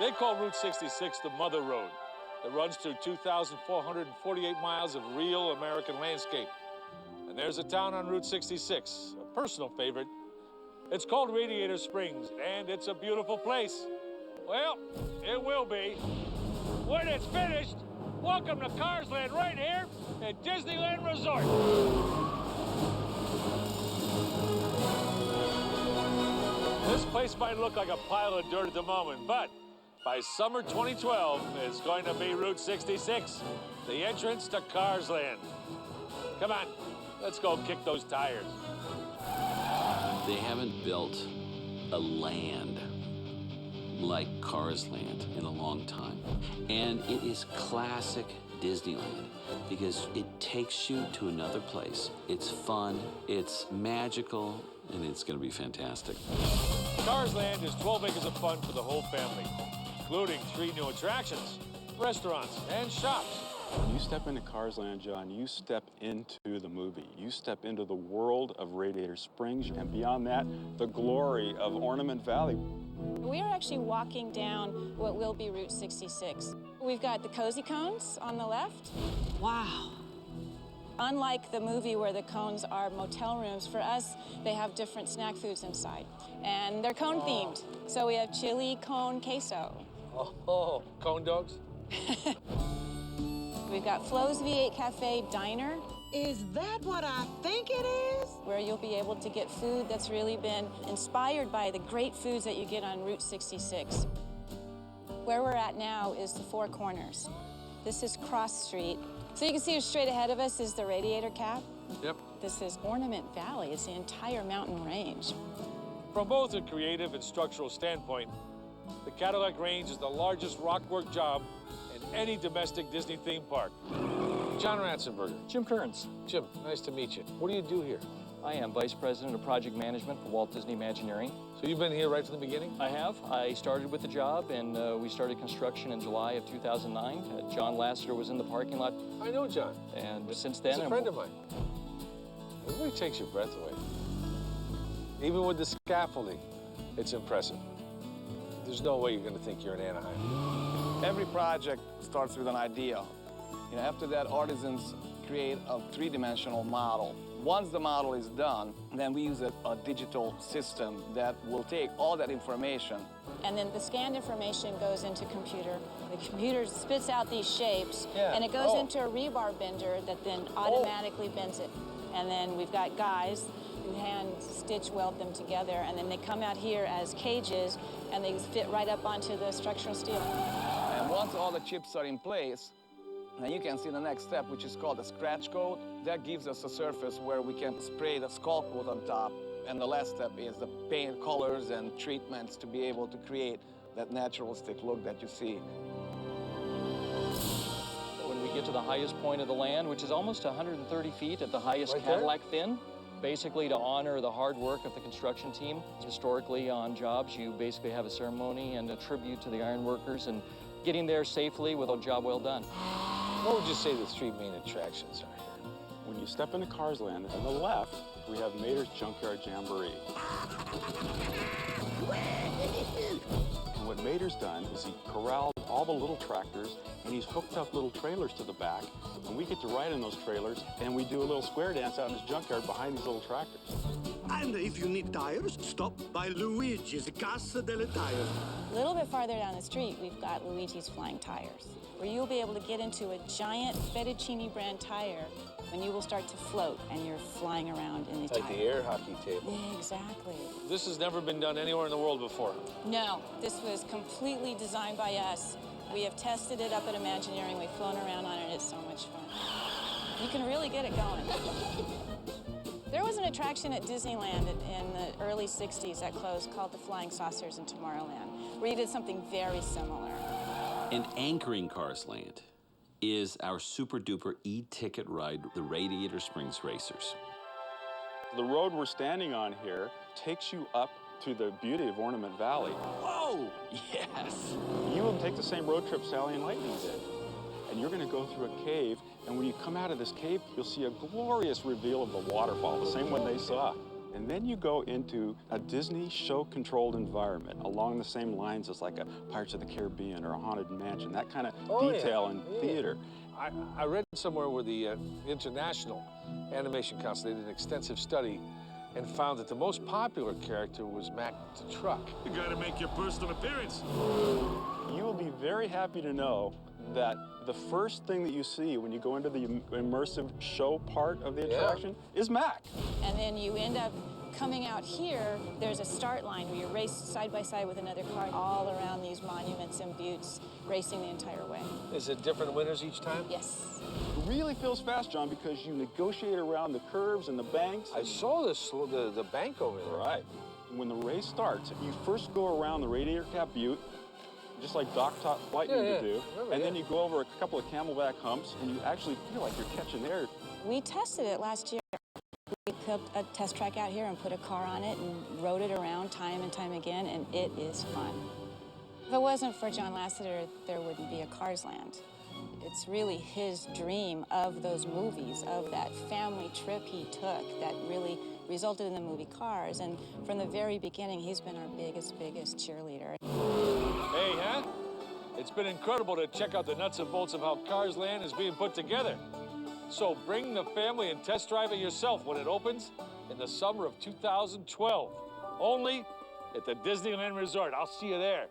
They call Route 66 the Mother Road. It runs through 2,448 miles of real American landscape. And there's a town on Route 66, a personal favorite. It's called Radiator Springs, and it's a beautiful place. Well, it will be. When it's finished, welcome to Cars Land right here at Disneyland Resort. This place might look like a pile of dirt at the moment, but by summer 2012, it's going to be Route 66, the entrance to Cars Land. Come on, let's go kick those tires. They haven't built a land like Cars Land in a long time. And it is classic Disneyland because it takes you to another place. It's fun, it's magical, and it's gonna be fantastic. Cars Land is 12 acres of fun for the whole family, including 3 new attractions, restaurants, and shops. When you step into Cars Land, John, you step into the movie. You step into the world of Radiator Springs, and beyond that, the glory of Ornament Valley. We are actually walking down what will be Route 66. We've got the cozy cones on the left. Wow. Unlike the movie where the cones are motel rooms, for us, they have different snack foods inside. And they're cone themed. So we have chili, cone, queso. Oh, cone dogs? We've got Flo's V8 Cafe Diner. Is that what I think it is? Where you'll be able to get food that's really been inspired by the great foods that you get on Route 66. Where we're at now is the Four Corners. This is Cross Street. So you can see straight ahead of us is the Radiator Cap. Yep. This is Ornament Valley. It's the entire mountain range. From both a creative and structural standpoint, the Cadillac Range is the largest rockwork job in any domestic Disney theme park. John Ratzenberger. Jim Kearns. Jim, nice to meet you. What do you do here? I am Vice President of Project Management for Walt Disney Imagineering. So you've been here right from the beginning? I have. I started with the job, and we started construction in July of 2009. John Lasseter was in the parking lot. I know John. And since then... He's a friend of mine. It really takes your breath away. Even with the scaffolding, it's impressive. There's no way you're going to think you're in Anaheim. Every project starts with an idea. After that, artisans create a 3-dimensional model. Once the model is done, then we use a digital system that will take all that information. And then the scanned information goes into computer. The computer spits out these shapes, and it goes into a rebar bender that then automatically bends it. And then we've got guys who hand stitch weld them together, and then they come out here as cages, and they fit right up onto the structural steel. And once all the chips are in place, then you can see the next step, which is called a scratch coat. That gives us a surface where we can spray the skull coat on top. And the last step is the paint colors and treatments to be able to create that naturalistic look that you see. When we get to the highest point of the land, which is almost 130 feet at the highest Cadillac fin, basically to honor the hard work of the construction team. Historically, on jobs, you basically have a ceremony and a tribute to the iron workers and getting there safely with a job well done. What would you say the 3 main attractions are here? When you step into Cars Land, on the left, we have Mater's Junkyard Jamboree. And what Mater's done is he corralled all the little tractors, and he's hooked up little trailers to the back, and we get to ride in those trailers, and we do a little square dance out in his junkyard behind these little tractors. And if you need tires, stop by Luigi's Casa delle Tires. A little bit farther down the street, we've got Luigi's Flying Tires, where you'll be able to get into a giant fettuccine brand tire when you will start to float and you're flying around in the tire. Like the air hockey table. Exactly. This has never been done anywhere in the world before. No, this was completely designed by us. We have tested it up at Imagineering. We've flown around on it. It's so much fun. You can really get it going. There was an attraction at Disneyland in the early 60s that closed called the Flying Saucers in Tomorrowland, where you did something very similar. And anchoring Cars Land is our super-duper e-ticket ride, the Radiator Springs Racers. The road we're standing on here takes you up to the beauty of Ornament Valley. Whoa! Yes! You will take the same road trip Sally and Lightning did. And you're going to go through a cave, and when you come out of this cave, you'll see a glorious reveal of the waterfall, the same one they saw. And then you go into a Disney show-controlled environment along the same lines as like a Pirates of the Caribbean or a Haunted Mansion, that kind of detail in theater. I read somewhere where the International Animation Council did an extensive study and found that the most popular character was Mac the Truck. You gotta make your personal appearance. You will be very happy to know that the first thing that you see when you go into the immersive show part of the attraction is Mac. And then you end up coming out here, there's a start line where you race side by side with another car all around these monuments and buttes, racing the entire way. Is it different winners each time? Yes. It really feels fast, John, because you negotiate around the curves and the banks. I saw the bank over there. Right. When the race starts, you first go around the Radiator Cap Butte, just like Doc taught Lightning to do, and then you go over a couple of camelback humps, and you actually feel like you're catching air. We tested it last year. We built a test track out here and put a car on it and rode it around time and time again, and it is fun. If it wasn't for John Lasseter, there wouldn't be a Cars Land. It's really his dream of those movies, of that family trip he took that really resulted in the movie Cars. And from the very beginning, he's been our biggest cheerleader. Hey, huh? It's been incredible to check out the nuts and bolts of how Cars Land is being put together. So bring the family and test drive it yourself when it opens in the summer of 2012. Only at the Disneyland Resort. I'll see you there.